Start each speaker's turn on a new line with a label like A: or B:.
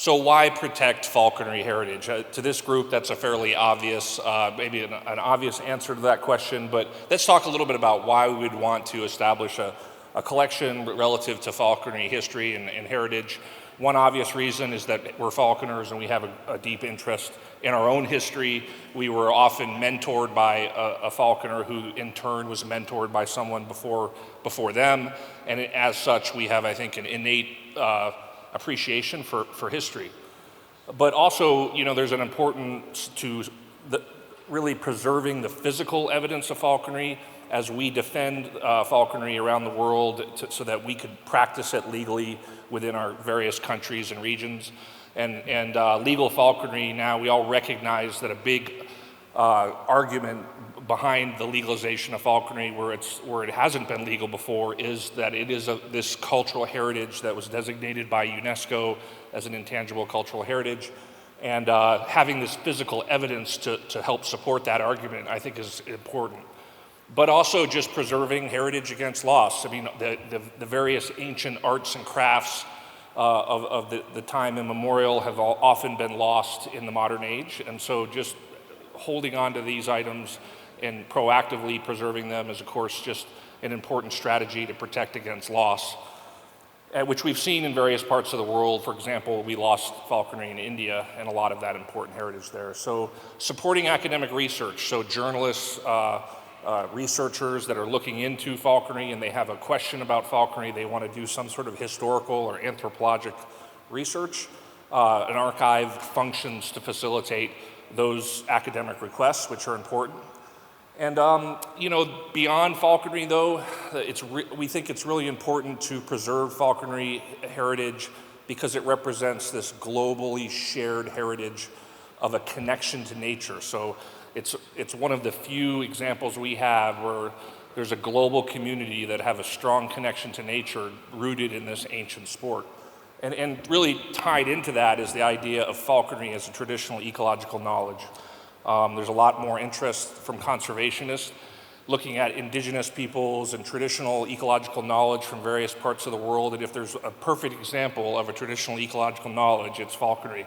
A: So why protect falconry heritage? To this group, that's a fairly obvious, maybe an obvious answer to that question, but let's talk a little bit about why we would want to establish a collection relative to falconry history and heritage. One obvious reason is that we're falconers and we have a deep interest in our own history. We were often mentored by a falconer who in turn was mentored by someone before them. And as such, we have, I think, an innate appreciation for history. But also, there's an importance to really preserving the physical evidence of falconry as we defend falconry around the world so that we could practice it legally within our various countries and regions. And legal falconry now, we all recognize that a big argument behind the legalization of falconry where it hasn't been legal before is that it is this cultural heritage that was designated by UNESCO as an intangible cultural heritage. And having this physical evidence to help support that argument, I think, is important. But also just preserving heritage against loss. I mean, the various ancient arts and crafts of the time immemorial have often been lost in the modern age. And so just holding on to these items and proactively preserving them is, of course, just an important strategy to protect against loss, which we've seen in various parts of the world. For example, we lost falconry in India and a lot of that important heritage there. So supporting academic research, so journalists, researchers that are looking into falconry and they have a question about falconry, they want to do some sort of historical or anthropologic research. An archive functions to facilitate those academic requests, which are important. And beyond falconry, though, we think it's really important to preserve falconry heritage because it represents this globally shared heritage of a connection to nature. So it's one of the few examples we have where there's a global community that have a strong connection to nature rooted in this ancient sport. And really tied into that is the idea of falconry as a traditional ecological knowledge. There's a lot more interest from conservationists looking at indigenous peoples and traditional ecological knowledge from various parts of the world. And if there's a perfect example of a traditional ecological knowledge, it's falconry.